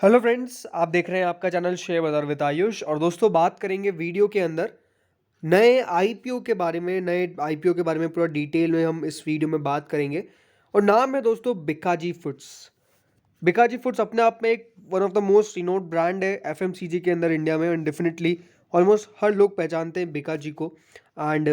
Hello friends, आप देख रहे हैं आपका चैनल शेयर बाजार विद आयुष। और दोस्तों, बात करेंगे वीडियो के अंदर नए आईपीओ के बारे में। पूरा डिटेल में हम इस वीडियो में बात करेंगे। और नाम है दोस्तों बिकाजी फूड्स। बिकाजी फूड्स अपने आप में एक one of the most renowned brand है एफएमसीजी के अंदर इंडिया में। एंड डेफिनेटली ऑलमोस्ट हर लोग पहचानते हैं बिकाजी को। एंड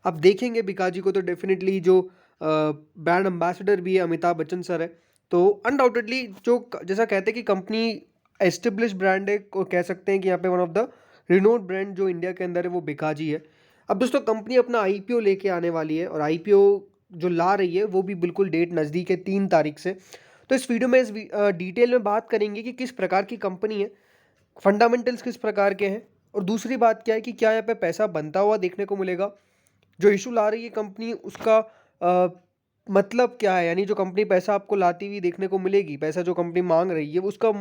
आप देखेंगे बिकाजी को तो डेफिनेटली जो ब्रांड एम्बेसडर भी है अमिताभ बच्चन सर है। तो अनडाउटेडली जो जैसा कहते हैं कि कंपनी एस्टेब्लिश ब्रांड है, और कह सकते हैं कि यहाँ पे one of the renowned brand जो इंडिया के अंदर है वो बिकाजी है। अब दोस्तों, कंपनी अपना आईपीओ लेके आने वाली है, और आईपीओ जो ला रही है वो भी बिल्कुल डेट नज़दीक है 3 तारीख से। तो इस वीडियो में डिटेल में बात करेंगे कि किस प्रकार की कंपनी है, फंडामेंटल्स किस प्रकार के हैं, और दूसरी बात क्या है कि क्या यहाँ पे पैसा बनता हुआ देखने को मिलेगा। जो इशू ला रही है कंपनी उसका मतलब क्या है, यानी जो कंपनी पैसा आपको लाती हुई देखने को मिलेगी, पैसा जो कंपनी मांग रही है उसका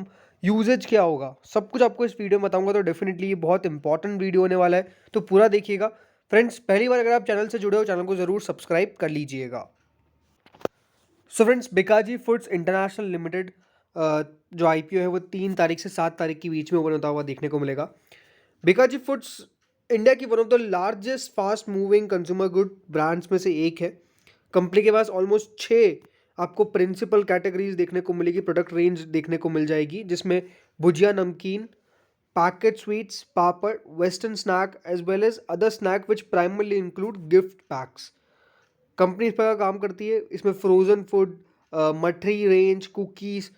यूजेज क्या होगा, सब कुछ आपको इस वीडियो में बताऊंगा। तो डेफिनेटली ये बहुत इंपॉर्टेंट वीडियो होने वाला है, तो पूरा देखिएगा। फ्रेंड्स, पहली बार अगर आप चैनल से जुड़े हो, चैनल को ज़रूर सब्सक्राइब कर लीजिएगा। So friends, Bikaji foods international limited जो आईपीओ है वो 3 तारीख से 7 तारीख के बीच में ओपन होता हुआ देखने को मिलेगा। बिकाजी फूड्स इंडिया की one of the largest fast moving consumer good brands में से एक है। कंपनी के पास ऑलमोस्ट 6 आपको प्रिंसिपल कैटेगरीज देखने को मिलेगी, प्रोडक्ट रेंज देखने को मिल जाएगी, जिसमें bhujia, namkeen, packet sweets, papad, western snack as well as other snack which primarily include gift packs. Company इस प्रकार काम करती है। इसमें frozen food, mathri range, cookies.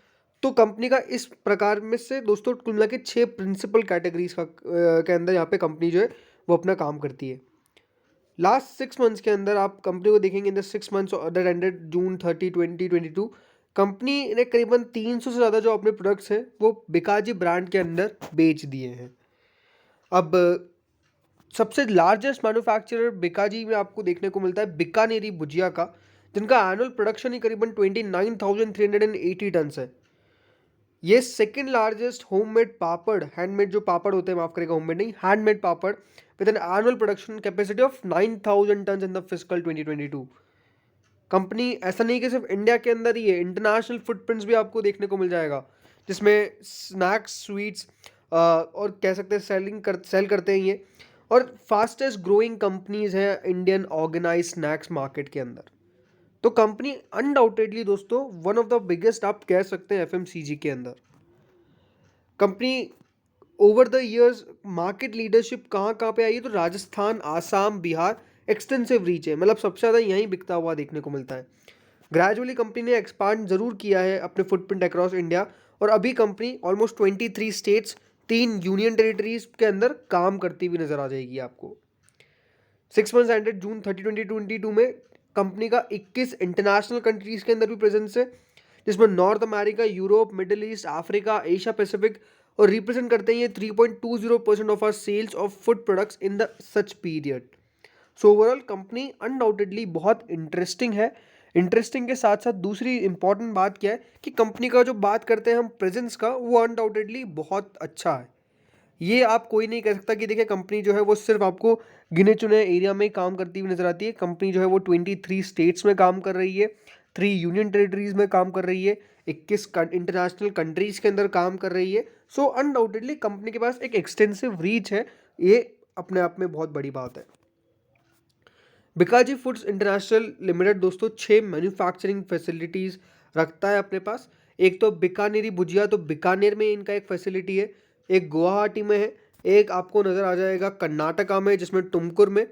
तो कंपनी का इस प्रकार में से दोस्तों कुल मिला के 6 प्रिंसिपल कैटेगरीज के अंदर यहाँ पे कंपनी जो है वो अपना काम करती है। लास्ट 6 मंथ्स के अंदर आप कंपनी को देखेंगे, in the 6 months that ended June 30, 2022, company ने करीबन 300 से ज़्यादा जो अपने प्रोडक्ट्स हैं वो बिकाजी ब्रांड के अंदर बेच दिए हैं। अब सबसे लार्जेस्ट मैन्युफैक्चरर बिकाजी में आपको देखने को मिलता है बीकानेरी भुजिया का, जिनका एनुअल प्रोडक्शन ही करीबन 29,380 टन है। ये second largest homemade papad, handmade जो पापड़ होते हैं, माफ करेगा होममेड नहीं, handmade papad with an annual production capacity of 9,000 tonne in the fiscal 2022। Company ऐसा नहीं कि सिर्फ इंडिया के अंदर ही है, इंटरनेशनल फुटप्रिंट्स भी आपको देखने को मिल जाएगा, जिसमें स्नैक्स, स्वीट्स और कह सकते हैं सेल करते हैं ये। और फास्टेस्ट ग्रोइंग कंपनीज है इंडियन ऑर्गेनाइज स्नैक्स मार्केट के अंदर। तो कंपनी अनडाउटेडली दोस्तों वन ऑफ द बिगेस्ट आप कह सकते हैं एफएमसीजी के अंदर। Company over the years market leadership कहाँ कहाँ पे आई है, तो राजस्थान, आसाम, बिहार एक्सटेंसिव रीच है, मतलब सबसे ज़्यादा यहीं बिकता हुआ देखने को मिलता है। ग्रेजुअली कंपनी ने एक्सपांड जरूर किया है अपने फुटप्रिंट अक्रॉस इंडिया, और अभी company almost 23 states, 3 union territories के अंदर काम करती हुई नजर आ जाएगी आपको। 6 मंथ्स एंडेड June 30, 2022 में कंपनी का 21 इंटरनेशनल कंट्रीज के अंदर भी प्रेजेंस है, जिसमें North America, Europe, Middle East, Africa, Asia Pacific, और रिप्रेजेंट करते हैं ये 3.20% of our sales of food products in the such period. So overall company undoubtedly बहुत इंटरेस्टिंग है। इंटरेस्टिंग के साथ साथ दूसरी इंपॉर्टेंट बात क्या है कि कंपनी का जो बात करते हैं हम प्रेजेंस का, वो अनडाउटेडली बहुत अच्छा है। ये आप कोई नहीं कह सकता कि देखिए कंपनी जो है वो सिर्फ आपको गिने चुने एरिया में काम करती हुई नजर आती है। कंपनी जो है वो 23 स्टेट्स में काम कर रही है, 3 यूनियन टेरिटरीज में काम कर रही है, 21 इंटरनेशनल कंट्रीज के अंदर काम कर रही है। सो अनडाउटेडली कंपनी के पास एक एक्सटेंसिव रीच है, ये अपने आप में बहुत बड़ी बात है। बिकाजी फूड्स इंटरनेशनल लिमिटेड दोस्तों 6 मैन्युफैक्चरिंग फैसिलिटीज़ रखता है अपने पास। एक तो बीकानेरी भुजिया, तो बीकानेर में इनका एक फैसिलिटी है, एक गुवाहाटी में है, एक आपको नज़र आ जाएगा कर्नाटका में जिसमें टुमकुर में,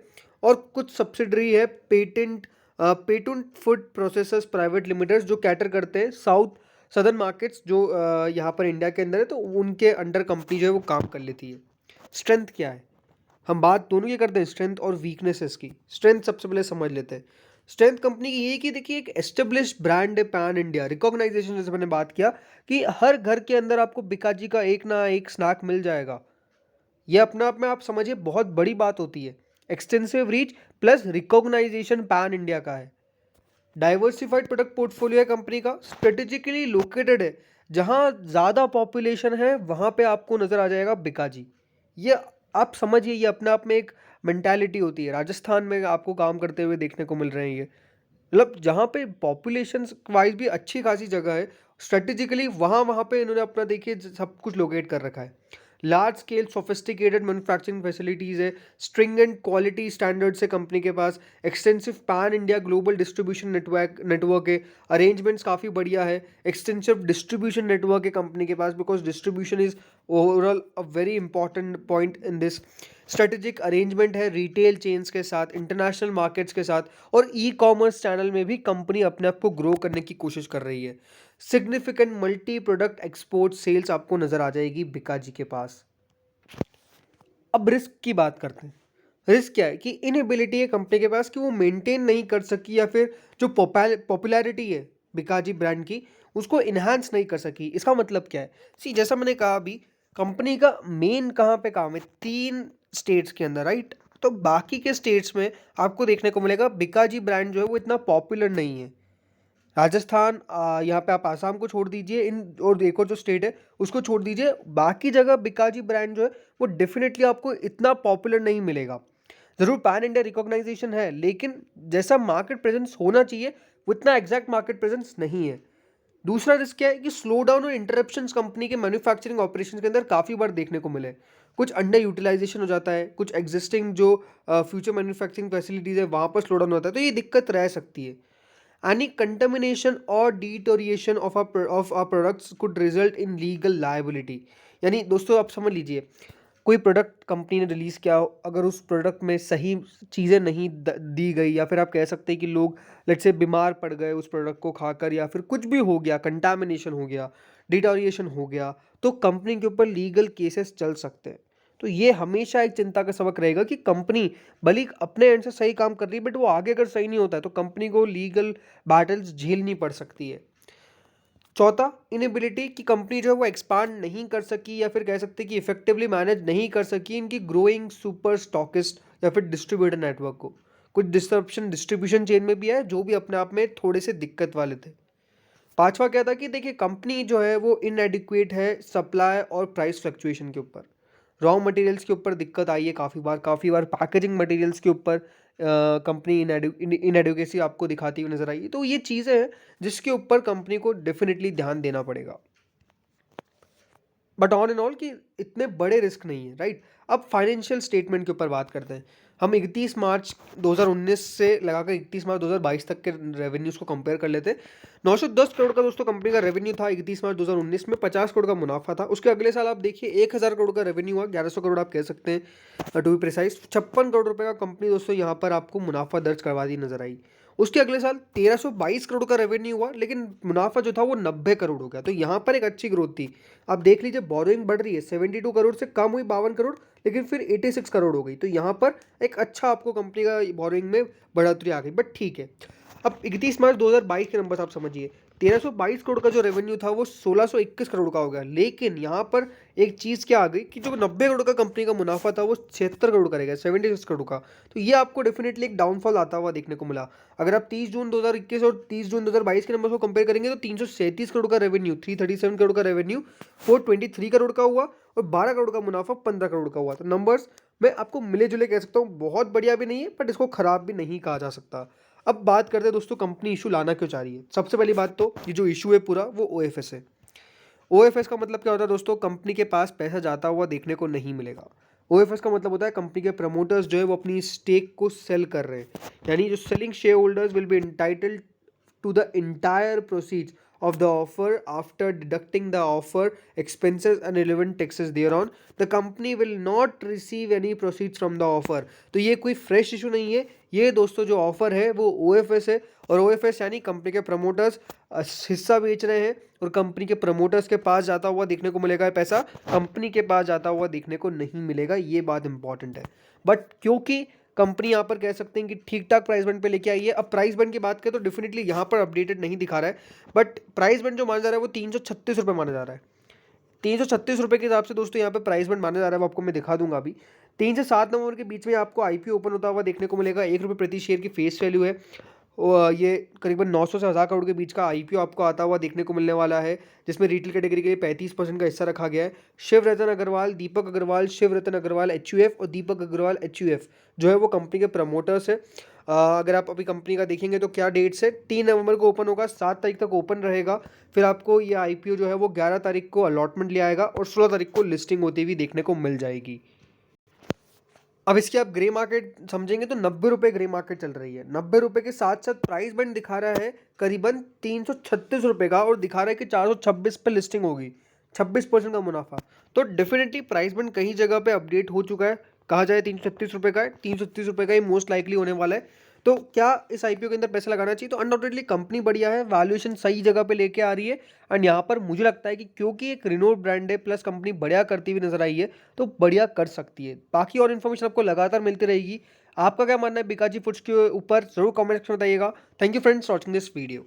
और कुछ सब्सिडरी है पेटुंट फूड प्रोसेसर्स प्राइवेट लिमिटेड, जो कैटर करते हैं साउथ सदर्न मार्केट्स जो यहाँ पर इंडिया के अंदर है, तो उनके अंडर कंपनी जो है वो काम कर लेती है। स्ट्रेंथ क्या है, हम बात दोनों की करते हैं, स्ट्रेंथ और वीकनेसेस की। स्ट्रेंथ सबसे पहले समझ लेते हैं। स्ट्रेंथ कंपनी की ये कि देखिए एक एस्टेब्लिश ब्रांड है, पैन इंडिया रिकॉग्नाइजेशन, जैसे मैंने बात किया कि हर घर के अंदर आपको बिकाजी का एक ना एक स्नैक मिल जाएगा। ये अपने आप में आप समझिए बहुत बड़ी बात होती है। Extensive reach plus recognisation pan India का है। डाइवर्सिफाइड प्रोडक्ट पोर्टफोलियो है कंपनी का, स्ट्रेटेजिकली लोकेटेड है, जहां ज़्यादा पॉपुलेशन है वहां पे आपको नज़र आ जाएगा बिकाजी। ये आप समझिए, ये अपने आप में एक मेंटालिटी होती है। राजस्थान में आपको काम करते हुए देखने को मिल रहे हैं ये, मतलब जहाँ पे पॉपुलेशन वाइज भी अच्छी खासी जगह है, स्ट्रेटेजिकली वहाँ वहाँ पे इन्होंने अपना देखिए सब कुछ लोकेट कर रखा है। Large scale sophisticated manufacturing facilities है, स्ट्रिंजेंट क्वालिटी स्टैंडर्ड्स है कंपनी के पास, extensive pan India global distribution network है, अरेंजमेंट्स काफ़ी बढ़िया है, एक्सटेंसिव डिस्ट्रीब्यूशन नेटवर्क है कंपनी के पास, because distribution is overall a very important point in this. Strategic arrangement है रिटेल चेन्स के साथ, इंटरनेशनल मार्केट्स के साथ, और ई कॉमर्स चैनल में भी कंपनी अपने आप को ग्रो करने की कोशिश कर रही है। Significant multi product export sales आपको नजर आ जाएगी बिकाजी के पास। अब रिस्क की बात करते हैं। रिस्क क्या है कि इनएबिलिटी है कंपनी के पास कि वो मेंटेन नहीं कर सकी, या फिर जो पॉपुलैरिटी है बिकाजी ब्रांड की उसको इन्हांस नहीं कर सकी। इसका मतलब क्या है, सी जैसा मैंने कहा अभी, कंपनी का मेन कहाँ पे काम है, 3 स्टेट्स के अंदर, राइट। तो बाकी के स्टेट्स में आपको देखने को मिलेगा बिकाजी ब्रांड जो है वो इतना पॉपुलर नहीं है। राजस्थान, यहाँ पे आप आसाम को छोड़ दीजिए, इन और एक और जो स्टेट है उसको छोड़ दीजिए, बाकी जगह बिकाजी ब्रांड जो है वो डेफिनेटली आपको इतना पॉपुलर नहीं मिलेगा। ज़रूर पैन इंडिया रिकॉग्नाइजेशन है, लेकिन जैसा मार्केट प्रेजेंस होना चाहिए वो इतना एग्जैक्ट मार्केट प्रेजेंस नहीं है। दूसरा रिस्क क्या है कि स्लो डाउन और इंटरप्शंस कंपनी के मैन्युफैक्चरिंग ऑपरेशन के अंदर काफ़ी बार देखने को मिले। कुछ अंडर यूटिलाइजेशन हो जाता है, कुछ एग्जिस्टिंग जो फ्यूचर मैन्युफैक्चरिंग फैसिलिटीज़ है वहाँ पर स्लो डाउन होता है, तो ये दिक्कत रह सकती है। Any contamination or deterioration of our products could result in legal liability। यानी दोस्तों आप समझ लीजिए, कोई प्रोडक्ट कंपनी ने रिलीज़ किया हो, अगर उस प्रोडक्ट में सही चीज़ें नहीं दी गई, या फिर आप कह सकते हैं कि लोग लेट्स से बीमार पड़ गए उस प्रोडक्ट को खाकर, या फिर कुछ भी हो गया, कंटामिनेशन हो गया, डिटोरिएशन हो गया, तो कंपनी के ऊपर लीगल केसेस चल सकते हैं। तो ये हमेशा एक चिंता का सबक रहेगा कि कंपनी भले ही अपने एंड से सही काम कर रही है, बट वो आगे अगर सही नहीं होता है तो कंपनी को लीगल बैटल्स झेलनी पड़ सकती है। चौथा, इनएबिलिटी की कंपनी जो है वो एक्सपांड नहीं कर सकी, या फिर कह सकते हैं कि इफेक्टिवली मैनेज नहीं कर सकी इनकी ग्रोइंग सुपर स्टॉकिस्ट या फिर डिस्ट्रीब्यूटर नेटवर्क को। कुछ डिस्ट्रप्शन डिस्ट्रीब्यूशन चेन में भी है जो भी अपने आप में थोड़े से दिक्कत वाले थे। पांचवा क्या था कि देखिए कंपनी जो है वो इनएडिक्वेट है सप्लाई और प्राइस फ्लक्चुएशन के ऊपर। रॉ मटेरियल्स के ऊपर दिक्कत आई है काफ़ी बार पैकेजिंग मटेरियल्स के ऊपर कंपनी इनएडुकेसी आपको दिखाती हुई नजर आई। तो ये चीज़ें हैं जिसके ऊपर कंपनी को डेफिनेटली ध्यान देना पड़ेगा। बट ऑन एंड ऑल कि इतने बड़े रिस्क नहीं है, राइट। अब फाइनेंशियल स्टेटमेंट के ऊपर बात करते हैं। हम 31 मार्च 2019 से लगाकर 31 मार्च 2022 तक के रेवेन्यूज को कंपेयर कर लेते हैं। 910 करोड़ का दोस्तों कंपनी का रेवेन्यू था 31 मार्च 2019 में, 50 करोड़ का मुनाफा था। उसके अगले साल आप देखिए 1000 करोड़ का रेवेन्यू हुआ, 1100 करोड़ आप कह सकते हैं टू बी प्रिसाइज। 56 करोड़ रुपए का कंपनी दोस्तों यहाँ पर आपको मुनाफा दर्ज करवा दी नजर आई। उसके अगले साल 1322 करोड़ का रेवेन्यू हुआ, लेकिन मुनाफा जो था वो 90 करोड़ हो गया। तो यहाँ पर एक अच्छी ग्रोथ थी। आप देख लीजिए बोरोइंग बढ़ रही है, 72 करोड़ से कम हुई 52 करोड़, लेकिन फिर 86 करोड़ हो गई। तो यहाँ पर एक अच्छा आपको कंपनी का बोरोइंग में बढ़ोतरी आ गई, बट ठीक है। अब 31 मार्च 2022 के नंबर आप समझिए, 1322 करोड़ का जो रेवेन्यू था वो 1621 करोड़ का हो गया। लेकिन यहाँ पर एक चीज़ क्या आ गई कि जो 90 करोड़ का कंपनी का मुनाफा था वो 76 करोड़ का रह गया, 76 करोड़ का। तो ये आपको डेफिनेटली एक डाउनफॉल आता हुआ देखने को मिला। अगर आप 30 जून 2021 और 30 जून 2022 के नंबर को कंपेयर करेंगे तो 337 करोड़ का रेवेन्यू, 337 करोड़ का रेवेन्यू 423 करोड़ का हुआ, और 12 करोड़ का मुनाफा 15 करोड़ का हुआ। तो नंबर्स मैं आपको मिले जुले कह सकता हूँ, बहुत बढ़िया भी नहीं है बट इसको खराब भी नहीं कहा जा सकता। अब बात करते हैं दोस्तों कंपनी इशू लाना क्यों चाह रही है। सबसे पहली बात तो ये जो इशू है पूरा वो ओएफएस है। ओएफएस का मतलब क्या होता है दोस्तों, कंपनी के पास पैसा जाता हुआ देखने को नहीं मिलेगा। ओएफएस का मतलब होता है कंपनी के प्रमोटर्स जो है वो अपनी स्टेक को सेल कर रहे हैं, यानी जो selling share holders will be entitled to the entire proceeds of the offer after deducting the offer expenses and relevant taxes thereon. The company will not receive any proceeds from the offer। तो ये कोई fresh issue नहीं है, ये दोस्तों जो offer है वो ओएफएस है, और ओएफएस यानी कंपनी के प्रमोटर्स हिस्सा बेच रहे हैं, और कंपनी के प्रमोटर्स के पास जाता हुआ देखने को मिलेगा पैसा, कंपनी के पास जाता हुआ देखने को नहीं मिलेगा। ये बात इंपॉर्टेंट है। बट क्योंकि कंपनी यहाँ पर कह सकते हैं कि ठीक ठाक प्राइस बैंड पे लेके आई है। अब प्राइस बैंड की बात करें तो डेफिनेटली यहाँ पर अपडेटेड नहीं दिखा रहा है, बट प्राइस बैंड जो माना जा रहा है वो 336 रुपये माना जा रहा है। 336 रुपये के हिसाब से दोस्तों यहाँ पे प्राइस बैंड माना जा रहा है, वो आपको मैं दिखा दूंगा अभी। 3 से 7 नवंबर के बीच में आपको आईपीओ ओपन होता हुआ देखने को मिलेगा। 1 रुपये प्रति शेयर की फेस वैल्यू है, ये करीबन 900 से 1000 करोड़ के बीच का आईपीओ आपको आता हुआ देखने को मिलने वाला है, जिसमें रिटेल कैटेगरी के लिए 35% का हिस्सा रखा गया है। शिव रतन अग्रवाल, दीपक अग्रवाल, शिव रतन अग्रवाल एचयूएफ और दीपक अग्रवाल एचयूएफ जो है वो कंपनी के प्रमोटर्स है। अगर आप अभी कंपनी का देखेंगे तो क्या डेट से 3 नवंबर को ओपन होगा, 7 तारीख तक ओपन रहेगा। फिर आपको ये आईपीओ जो है वो 11 तारीख को अलॉटमेंट ले आएगा और 16 तारीख को लिस्टिंग होती हुई देखने को मिल जाएगी। अब इसकी आप ग्रे मार्केट समझेंगे तो 90 रुपये ग्रे मार्केट चल रही है। 90 रुपये के साथ साथ प्राइस बैंड दिखा रहा है करीबन 336 रुपये का और दिखा रहा है कि 426 पे लिस्टिंग होगी, 26% का मुनाफा। तो डेफिनेटली प्राइस बैंड कई जगह पे अपडेट हो चुका है। कहा जाए 336 रुपये का है, 336 रुपये का ही मोस्ट लाइकली होने वाला है। तो क्या इस आईपीओ के अंदर पैसा लगाना चाहिए? तो अनडाउटेडली कंपनी बढ़िया है, वैल्यूएशन सही जगह पे लेके आ रही है। एंड यहाँ पर मुझे लगता है कि क्योंकि एक रिनोड ब्रांड है प्लस कंपनी बढ़िया करती हुई नजर आई है, तो बढ़िया कर सकती है। बाकी और इन्फॉर्मेशन आपको लगातार मिलती रहेगी। आपका क्या मानना है बीकाजी फूड्स के ऊपर? जरूर कमेंट सेक्शन में बताइएगा। Thank you friends for watching this video.